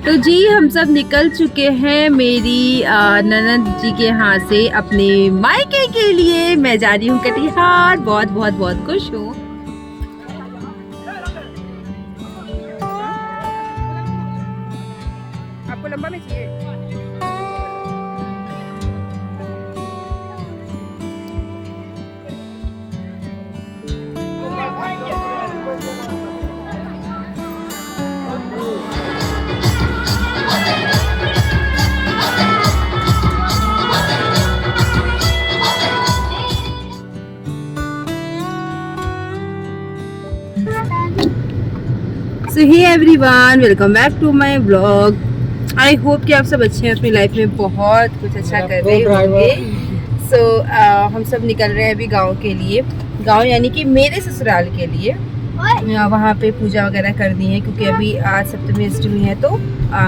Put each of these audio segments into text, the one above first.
तो जी हम सब निकल चुके हैं मेरी ननद जी के यहाँ से अपने मायके के लिए। मैं जा रही हूँ कटिहार, बहुत बहुत बहुत खुश हूँ। आपको लंबा में चाहिए? So hey everyone, welcome back to my blog. I hope कि आप सब अच्छे हैं, अपनी लाइफ में बहुत कुछ अच्छा कर रहे होंगे। सो हम सब निकल रहे हैं अभी गांव के लिए। गांव यानी कि मेरे ससुराल के लिए। वहाँ पे पूजा वगैरह करनी है क्योंकि अभी आज सप्तमी अष्टमी है, तो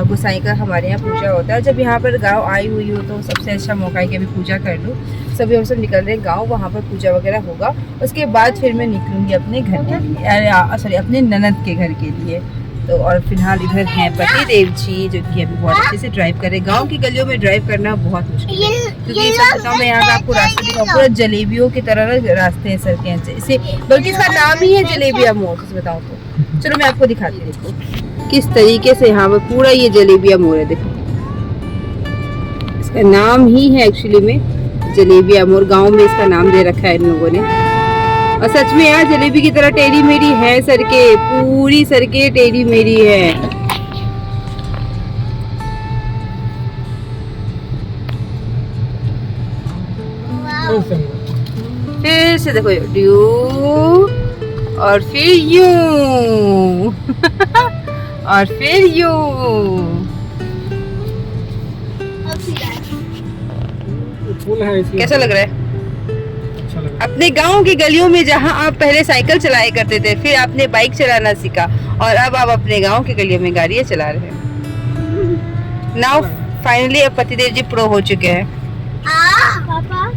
गोसाई का हमारे यहाँ पूजा होता है। जब यहाँ पर गांव आई हुई हो तो सबसे अच्छा मौका है कि अभी पूजा कर लूँ। सभी हम सब निकल रहे हैं गांव, वहाँ पर पूजा वगैरह होगा। उसके बाद फिर मैं निकलूँगी अपने घर के लिए, सॉरी अपने ननद के घर के लिए। तो और फिलहाल इधर हैं पति देव जी, जो कि अभी बहुत अच्छे से ड्राइव कर रहे हैं। गाँव की गलियों में ड्राइव करना बहुत मुश्किल है क्योंकि सच बताऊँ, मैं यहाँ पे आपको रास्ते दिखाऊँ, पूरा जलेबियों की तरह रास्ते हैं, सड़कें इसे, बल्कि इसका नाम ही है जलेबिया मोड़। सच बताऊँ तो चलो मैं आपको दिखाती हूँ देखो किस तरीके से यहाँ पर पूरा ये जलेबिया मोड़ है। देखो इसका नाम ही है एक्चुअली में जलेबिया मोड़, गाँव में इसका नाम दे रखा है इन लोगों ने। और सच में यार जलेबी की तरह टेढ़ी मेढ़ी है सड़कें, पूरी सड़कें टेढ़ी मेढ़ी है। फिर से देखो ड्यू और फिर यूं और फिर यूं। कैसा लग रहा है? अपने गांव की गलियों में जहां आप पहले साइकिल चलाया करते थे, फिर आपने बाइक चलाना सीखा और अब आप अपने गांव की गलियों में गाड़ियां चला रहे हैं। नाउ फाइनली अब पतिदेव जी प्रो हो चुके हैं।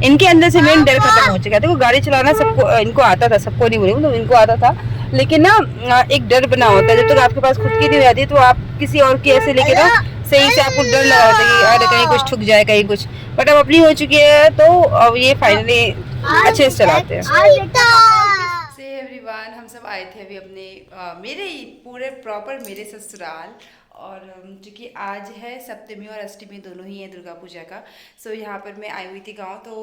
इनके अंदर से मेन डर खत्म हो चुका है। देखो गाड़ी चलाना सबको, इनको आता था, सबको नहीं बोलूंगी, तो इनको आता था, लेकिन ना एक डर बना होता है। जब तक आपके पास खुद की नहीं आती तो आप किसी और की ऐसे लेके ना सही से आपको डर लगा होता है कि अरे कहीं कुछ ठुक जाए कहीं कुछ, बट अब अपनी हो चुकी है तो अब ये फाइनली अच्छे से चलाते हैं। एवरीवन, हम सब आए थे अभी अपने मेरे पूरे प्रॉपर मेरे ससुराल, और चूँकि आज है सप्तमी और अष्टमी दोनों ही है दुर्गा पूजा का। सो यहाँ पर मैं आई हुई थी गांव, तो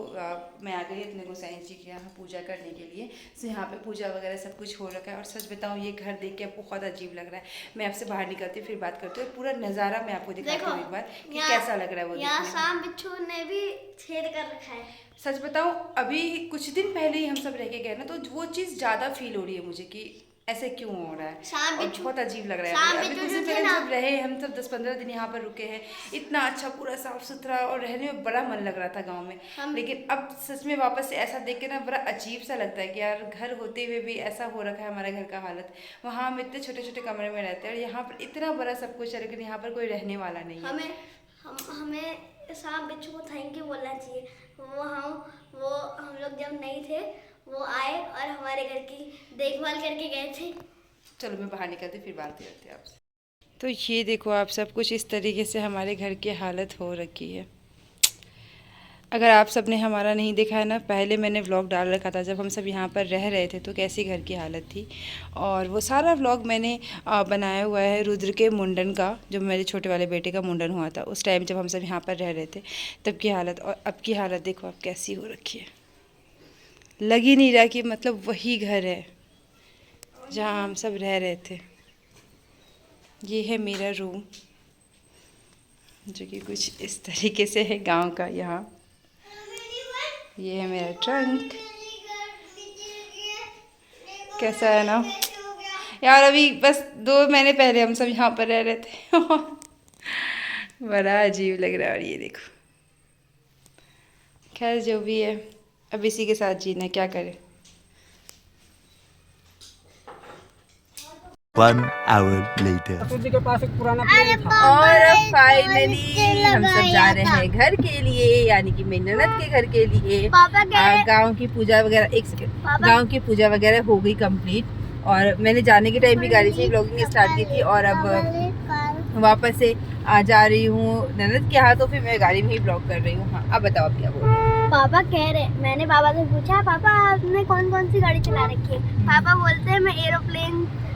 मैं आ गई अपने गोसाई जी के यहाँ पूजा करने के लिए। सो यहाँ पे पूजा वगैरह सब कुछ हो रखा है, और सच बताऊँ ये घर देख के बहुत अजीब लग रहा है। मैं आपसे बाहर निकलती हूँ फिर बात करती हूँ, पूरा नज़ारा मैं आपको दिखाती हूँ एक बार कि कैसा लग रहा है। वो यहाँ सांप बिच्छू ने भी छेद कर रखा है। सच बताऊँ अभी कुछ दिन पहले ही हम सब रह के गए ना, तो वो चीज़ ज़्यादा फील हो रही है मुझे कि ऐसे क्यों हो रहा है, और बहुत अजीब लग रहा है। अभी कुछ दिन पहले जब रहे हम सब 10-15 दिन यहाँ पर रुके हैं, इतना अच्छा पूरा साफ सुथरा और रहने में बड़ा मन लग रहा था गांव में। लेकिन अब सच में वापस से ऐसा देख के ना बड़ा अजीब सा लगता है कि यार घर होते हुए भी ऐसा हो रखा है हमारे घर का हालत। वहाँ हम इतने छोटे छोटे कमरे में रहते हैं और यहाँ पर इतना बड़ा सब कुछ है, लेकिन यहाँ पर कोई रहने वाला नहीं है। हमें सांप बिच्छू को थैंक यू बोलना चाहिए। वो हम लोग जब नहीं थे वो आए और हमारे घर की देखभाल करके गए थे। चलो मैं बाहर निकलती फिर बात करते हैं आपसे। तो ये देखो आप, सब कुछ इस तरीके से हमारे घर की हालत हो रखी है। अगर आप सब ने हमारा नहीं देखा है ना, पहले मैंने व्लॉग डाल रखा था जब हम सब यहाँ पर रह रहे थे तो कैसी घर की हालत थी, और वो सारा व्लॉग मैंने बनाया हुआ है रुद्र के मुंडन का, जो मेरे छोटे वाले बेटे का मुंडन हुआ था उस टाइम जब हम सब यहाँ पर रह रहे थे तब की हालत, और अब की हालत देखो आप कैसी हो रखी है। लग ही नहीं रहा कि मतलब वही घर है जहाँ हम सब रह रहे थे। ये है मेरा रूम, जो कि कुछ इस तरीके से है गांव का। यहाँ ये है मेरा ट्रंक, कैसा है ना यार। अभी बस 2 महीने पहले हम सब यहाँ पर रह रहे थे बड़ा अजीब लग रहा है। और ये देखो, खैर जो भी है अब इसी के साथ जीना, क्या करें। 1 hour later. के पास एक पुराना प्लेन था। और अब फाइनली हम सब जा रहे हैं घर के लिए, यानी कि मेरी ननद के घर के लिए। गांव की पूजा वगैरह, एक सेकंड, गांव की पूजा वगैरह हो गई कंप्लीट, और मैंने जाने के टाइम भी गाड़ी से ब्लॉगिंग स्टार्ट की थी, और अब वापस से जा रही हूँ ननद के यहाँ, तो फिर मैं गाड़ी में ही ब्लॉग कर रही हूँ। हाँ अब बताओ आप क्या बोल रहे हो? पापा कह रहे, मैंने पापा से पूछा पापा आपने कौन कौन सी गाड़ी चला रखी है? पापा बोलते हैं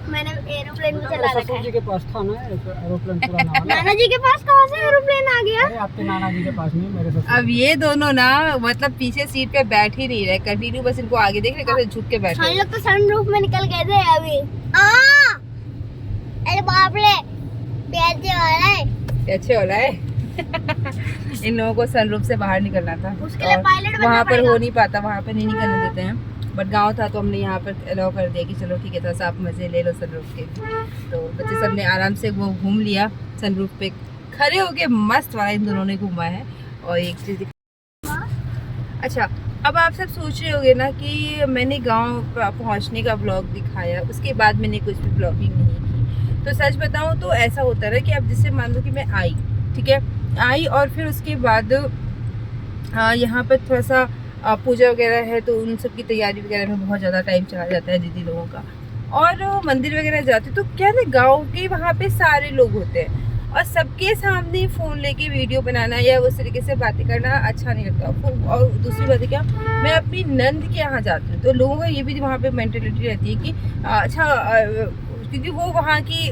मैंने एरोप्लेन भी चला रखा ससुर जी है। के पास था ना एरोप्लेन पुराना वाला। नाना जी के पास कहाँ से एरोप्लेन आ गया? अरे आपके नाना जी के पास नहीं, मेरे ससुर। अब ये दोनों ना मतलब पीछे सीट पे बैठ ही नहीं रहे, कंटिन्यू बस इनको आगे देख रहे, कैसे झुक के बैठे हम हैं। लोग तो सनरूफ में निकल गए थे अभी। अरे बाप रे, प्यार हो रहा है। अच्छे हो रहा है। इन लोगों को सनरूफ से बाहर निकलना था, उसके लिए पायलट बनना वहाँ पर पड़ेगा। हो नहीं पाता, वहाँ पर नहीं निकलने देते हैं। बट गांव था तो हमने यहाँ पर अलाउ कर दिया कि चलो ठीक है, थोड़ा सा आप मज़े ले लो सनरूफ के। तो बच्चे सब ने आराम से वो घूम लिया सनरूफ पे, खड़े होके मस्त वाला इन दोनों ने घूमा है। और एक चीज़ अच्छा, अब आप सब सोच रहे होंगे ना कि मैंने गांव पहुंचने का ब्लॉग दिखाया, उसके बाद मैंने कुछ भी ब्लॉगिंग नहीं की। तो सच बताऊं तो ऐसा होता है कि अब जैसे मान लो कि मैं आई, ठीक है, आई और फिर उसके बाद यहाँ पर थोड़ा सा पूजा वगैरह है, तो उन सब की तैयारी वगैरह में बहुत ज़्यादा टाइम चला जाता है दीदी लोगों का। और मंदिर वगैरह जाते तो क्या ना, गाँव के वहाँ पे सारे लोग होते हैं और सबके सामने फ़ोन लेके वीडियो बनाना या उस तरीके से बातें करना अच्छा नहीं लगता। और दूसरी बात है क्या, मैं अपनी नंद के यहाँ जाती हूँ तो लोगों का ये भी वहाँ पे मेंटेलिटी रहती है कि क्योंकि वो वहाँ की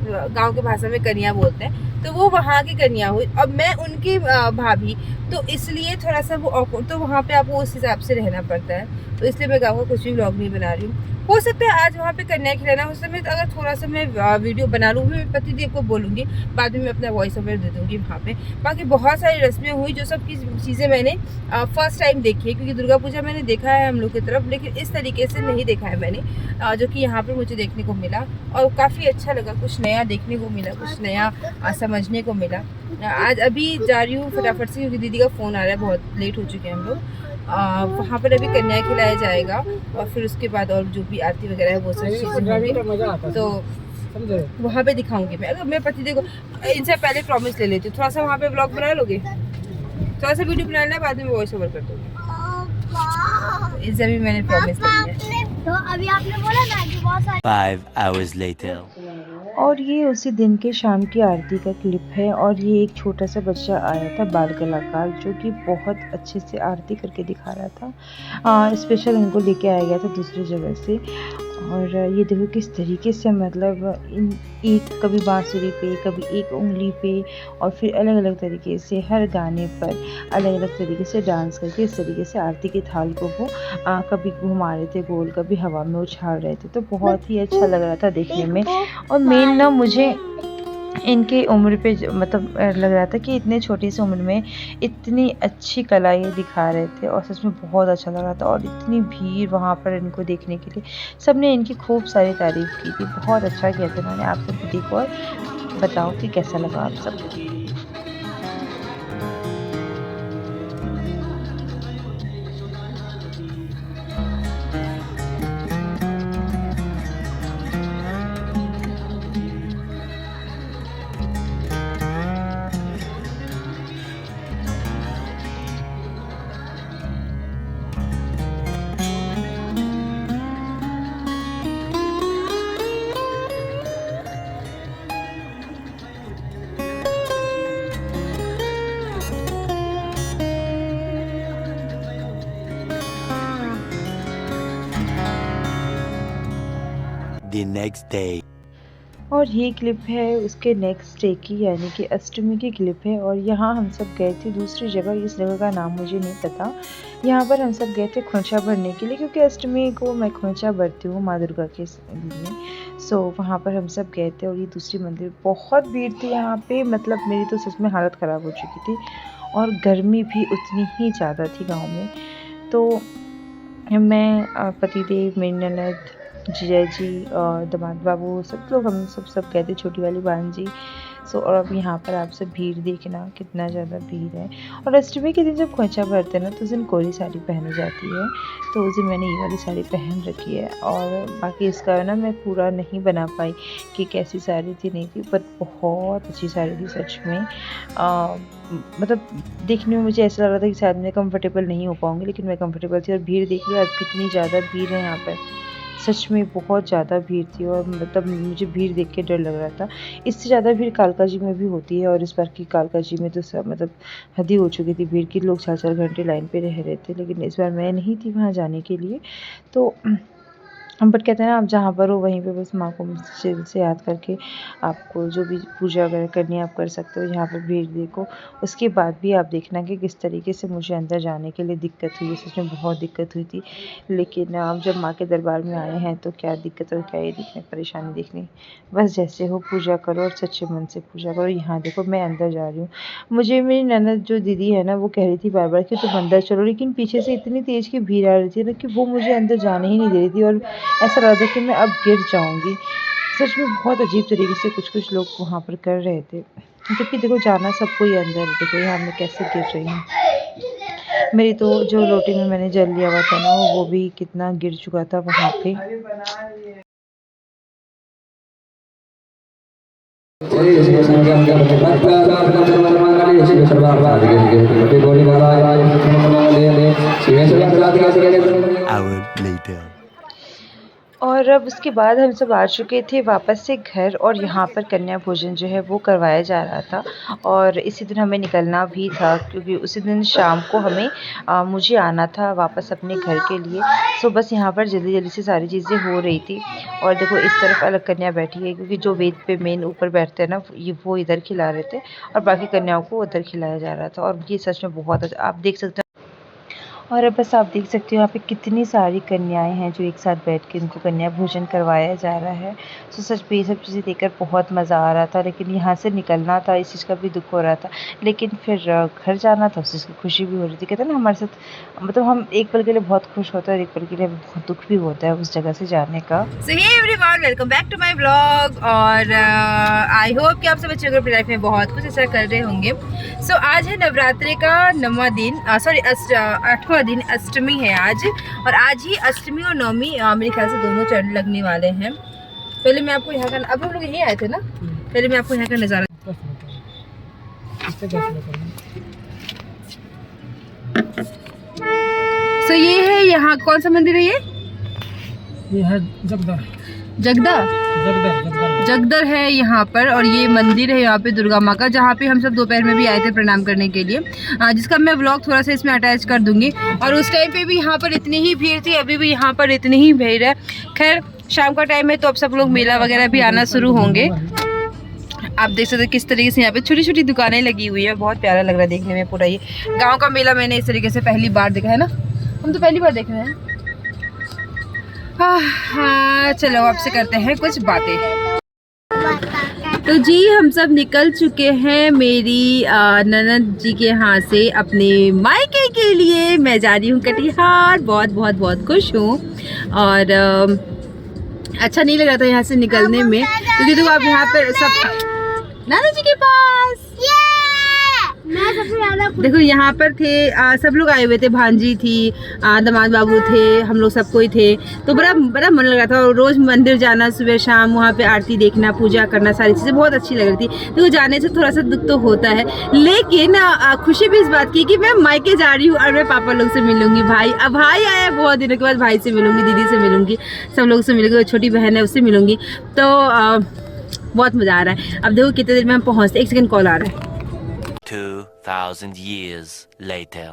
गांव की भाषा में कन्या बोलते हैं, तो वो वहाँ की कन्या हुई, अब मैं उनकी भाभी, तो इसलिए थोड़ा सा वो awkward, तो वहाँ पे आपको उस हिसाब से रहना पड़ता है। तो इसलिए मैं गाँव का कुछ भी व्लॉग नहीं बना रही हूँ। हो सकता है आज वहाँ पे कन्या खिलाना, उस समय तो अगर थोड़ा सा मैं वीडियो बना लूँ, मैं पतिदेव को बोलूँगी, बाद में मैं अपना वॉइस ओवर दे दूँगी वहाँ पे। बाकी बहुत सारी रस्में हुई जो सब की चीज़ें मैंने फर्स्ट टाइम देखी है, क्योंकि दुर्गा पूजा मैंने देखा है हम लोग की तरफ, लेकिन इस तरीके से नहीं देखा है मैंने, जो कि यहाँ पर मुझे देखने को मिला और काफ़ी अच्छा लगा। कुछ नया देखने को मिला, कुछ नया समझने को मिला। आज अभी जा रही हूँ फटाफट से, क्योंकि दीदी का फ़ोन आ रहा है, बहुत लेट हो चुके हैं हम लोग। वहाँ पर अभी कन्या खिलाया जाएगा और फिर उसके बाद और जो भी आरती वगैरह है वो सब चीज़ें ड्राइविंग का होंगी, मजा आता है, तो समझे? वहाँ पे दिखाऊंगी मैं। अगर मैं पति को इनसे पहले प्रॉमिस ले लेती हूँ, थोड़ा सा वहाँ पे ब्लॉग बना लोगे, थोड़ा सा वीडियो बना लेना, बाद में वॉइस ओवर कर दूँगी। इससे भी मैंने प्रॉमिस ले लिया। तो अभी आपने बोला ना कि बहुत सारे 5 hours later. और ये उसी दिन के शाम की आरती का क्लिप है। और ये एक छोटा सा बच्चा आया था बाल कलाकार, जो कि बहुत अच्छे से आरती करके दिखा रहा था। स्पेशल इनको लेके आया गया था दूसरी जगह से। और ये देखो किस तरीके से मतलब एक कभी बांसुरी पे, कभी एक उंगली पे, और फिर अलग अलग तरीके से हर गाने पर अलग अलग तरीके से डांस करके इस तरीके से आरती के थाल को वो कभी घुमा रहे थे गोल, कभी हवा में उछाल रहे थे। तो बहुत ही अच्छा लग रहा था देखने में। और मेन ना मुझे इनकी उम्र पे मतलब लग रहा था कि इतने छोटी सी उम्र में इतनी अच्छी कला ये दिखा रहे थे, और सच में बहुत अच्छा लग रहा था। और इतनी भीड़ वहाँ पर इनको देखने के लिए, सबने इनकी खूब सारी तारीफ़ की थी, बहुत अच्छा किया था इन्होंने। आप सब भी देखो और बताओ कि कैसा लगा आप सबको। The next day. और ये क्लिप है उसके नेक्स्ट डे की, यानी कि अष्टमी की क्लिप है। और यहाँ हम सब गए थे दूसरी जगह, इस जगह का नाम मुझे नहीं पता। यहाँ पर हम सब गए थे खोंचा भरने के लिए, क्योंकि अष्टमी को मैं खोंचा भरती हूँ माँ दुर्गा के लिए। सो वहाँ पर हम सब गए थे। और ये दूसरी मंदिर, बहुत भीड़ थी यहाँ पे, मतलब मेरी तो सच में हालत ख़राब हो चुकी थी। और गर्मी भी उतनी ही ज़्यादा थी गाँव में। तो मैं, पतिदेव, मेरी ननद, जीजा जी और दामाद बाबू, सब लोग हम सब गए थे, छोटी वाली बहन जी। सो और अब यहाँ पर आप सब भीड़ देखना कितना ज़्यादा भीड़ है। और अष्टमी के दिन जब खोंचा भरते हैं ना, तो उस दिन कोरी साड़ी पहनी जाती है, तो उस दिन मैंने ये वाली साड़ी पहन रखी है। और बाकी इसका ना मैं पूरा नहीं बना पाई कि कैसी साड़ी थी नहीं थी, बट बहुत अच्छी साड़ी थी सच में। मतलब देखने में मुझे ऐसा लग रहा था कि शायद मैं कंफर्टेबल नहीं हो पाऊँगी, लेकिन मैं कंफर्टेबल थी। और भीड़ देख लो अब कितनी ज़्यादा भीड़ है यहाँ पर। सच में बहुत ज़्यादा भीड़ थी और मतलब मुझे भीड़ देख के डर लग रहा था। इससे ज़्यादा भीड़ कालका जी में भी होती है और इस बार की कालका जी में तो सब मतलब हद ही हो चुकी थी भीड़ की। लोग 4-4 घंटे लाइन पे रह रहे थे, लेकिन इस बार मैं नहीं थी वहाँ जाने के लिए। तो बट कहते हैं ना, आप जहाँ पर हो वहीं पे बस माँ को दिल से याद करके आपको जो भी पूजा वगैरह करनी है आप कर सकते हो। यहाँ पर भीड़ देखो, उसके बाद भी आप देखना कि किस तरीके से मुझे अंदर जाने के लिए दिक्कत हुई। सच में बहुत दिक्कत हुई थी, लेकिन आप जब माँ के दरबार में आए हैं तो क्या दिक्कत और क्या ये दिखने परेशानी दिखनी। बस जैसे हो पूजा करो और सच्चे मन से पूजा करो। यहाँ देखो मैं अंदर जा रही हूँ, मुझे मेरी ननद जो दीदी है ना वो कह रही थी बार बार कि तुम अंदर चलो, लेकिन पीछे से इतनी तेज़ की भीड़ आ रही थी ना कि वो मुझे अंदर जाने ही नहीं दे रही थी और ऐसा लग रहा था कि मैं अब गिर जाऊंगी। सच में बहुत अजीब तरीके से कुछ लोग वहाँ पर कर रहे थे, जबकि देखो जाना सबको ही अंदर है। देखो यहाँ मैं कैसे गिर रही हूँ। मेरी तो जो लोटे में मैंने जल लिया हुआ था ना वो भी कितना गिर चुका था वहाँ पे। Hour later. और अब उसके बाद हम सब आ चुके थे वापस से घर और यहाँ पर कन्या भोजन जो है वो करवाया जा रहा था और इसी दिन हमें निकलना भी था, क्योंकि उसी दिन शाम को हमें मुझे आना था वापस अपने घर के लिए। सो बस यहाँ पर जल्दी जल्दी से सारी चीज़ें हो रही थी। और देखो इस तरफ अलग कन्या बैठी है, क्योंकि जो वेद पे मेन ऊपर बैठते हैं ना वो इधर खिला रहे थे और बाकी कन्याओं को उधर खिलाया जा रहा था। और ये सच में बहुत अच्छा, आप देख सकते हो। और अब बस आप देख सकते हो यहाँ पे कितनी सारी कन्याएं हैं जो एक साथ बैठ के उनको कन्या भोजन करवाया जा रहा है। सो सच में ये सब चीज़ें देखकर बहुत मज़ा आ रहा था, लेकिन यहाँ से निकलना था इस चीज़ का भी दुख हो रहा था, लेकिन फिर घर जाना था उस चीज़ की खुशी भी हो रही थी। कहते हैं ना हमारे साथ मतलब हम एक पल के लिए बहुत खुश होते हैं और एक पल के लिए बहुत दुख भी होता है उस जगह से जाने का। So hey everyone, welcome back to my blog. और आई होप कि आप सब बच्चों अपनी लाइफ में बहुत कुछ ऐसा कर रहे होंगे। सो आज है नवरात्रि का 9वां दिन, सॉरी 8वां दिन, अष्टमी है आज। और आज ही अष्टमी और नवमी मेरे ख्याल से दोनों चरण लगने वाले हैं। पहले मैं आपको यहाँ का, अब हम लोग यहीं आए थे ना, पहले मैं आपको यहाँ का नज़ारा। सो ये है यहाँ, कौन सा मंदिर है ये है जगदर। जगदर है यहाँ पर। और ये मंदिर है यहाँ पे दुर्गा माँ का, जहाँ पे हम सब दोपहर में भी आए थे प्रणाम करने के लिए, जिसका मैं व्लॉग थोड़ा सा इसमें अटैच कर दूंगी। और उस टाइम पे भी यहाँ पर इतनी ही भीड़ थी, अभी भी यहाँ पर इतनी ही भीड़ है। खैर शाम का टाइम है तो अब सब लोग मेला वगैरह भी आना शुरू होंगे। आप देख सकते हैं किस तरीके से यहाँ पे छोटी छोटी दुकानें लगी हुई है, बहुत प्यारा लग रहा है देखने में। पूरा ये गाँव का मेला मैंने इस तरीके से पहली बार देखा है ना, हम तो पहली बार देख रहे हैं। हाँ चलो आपसे करते हैं कुछ बातें। तो जी हम सब निकल चुके हैं मेरी ननद जी के यहाँ से अपने मायके के लिए। मैं जा रही हूँ कटिहार, बहुत बहुत बहुत खुश हूँ। और अच्छा नहीं लग रहा था यहाँ से निकलने में, क्योंकि देखो आप यहाँ पर सब नाना जी के पास मैं सबसे ज्यादा देखो यहाँ पर थे, सब लोग आए हुए थे, भांजी थी, दामाद बाबू थे, हम लोग सब कोई थे। तो बड़ा बड़ा मन लग रहा था। और रोज़ मंदिर जाना सुबह शाम, वहाँ पे आरती देखना, पूजा करना, सारी चीज़ें बहुत अच्छी लग रही थी। तो जाने से थोड़ा सा दुख तो होता है, लेकिन खुशी भी इस बात की कि मैं मायके जा रही हूँ और मैं पापा लोग से मिलूंगी। भाई आया बहुत दिनों के बाद, भाई से मिलूंगी, दीदी से मिलूंगी, सब लोग से मिलूंगी, छोटी बहन है उससे मिलूंगी। तो बहुत मज़ा आ रहा है। अब देखो कितने देर में हम पहुँचते। एक सेकेंड कॉल आ रहा है। 2000 years later.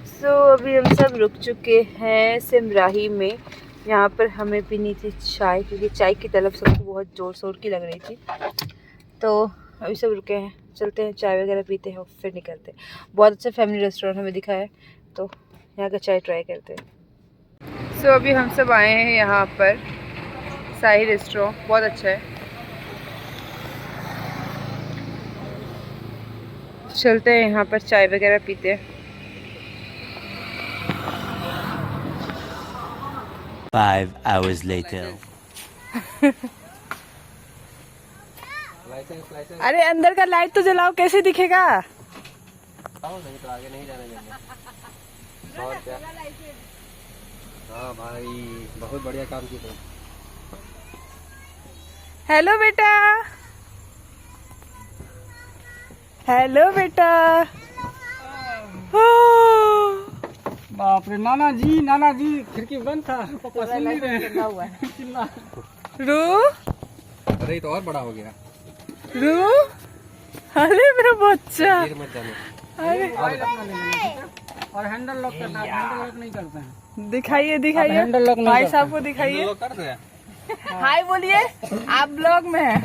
सो अभी हम सब रुक चुके हैं सिमराही में। यहाँ पर हमें पीनी थी चाय, क्योंकि चाय की तलब सबको बहुत ज़ोर शोर की लग रही थी। तो अभी सब रुके हैं, चलते हैं चाय वगैरह पीते हैं और फिर निकलते हैं। बहुत अच्छा फैमिली रेस्टोरेंट हमें दिखा है, तो यहाँ का चाय ट्राई करते हैं। सो अभी हम सब आए हैं यहाँ पर शाही रेस्टोरेंट, बहुत अच्छा है। चलते हैं यहाँ पर चाय वगैरह पीते हैं। 5 hours later. अरे अंदर का लाइट तो जलाओ, कैसे दिखेगा? नहीं तो आगे नहीं जाने देंगे। और क्या? हाँ भाई बहुत बढ़िया काम की तुम। हेलो बेटा, हेलो बेटा। बाप रे, नाना जी खिड़की बंद था, पापा सुन नहीं रहे। चिल्ला। रू अरे ये तो और बड़ा हो गया। रू, अरे मेरा बच्चा, गिर मत जाना। अरे और हैंडल लॉक करना, हैंडल लॉक नहीं करते हैं। दिखाइए भाई साहब को दिखाइए, लॉक कर दे। हाय बोलिए, आप ब्लॉग में हैं।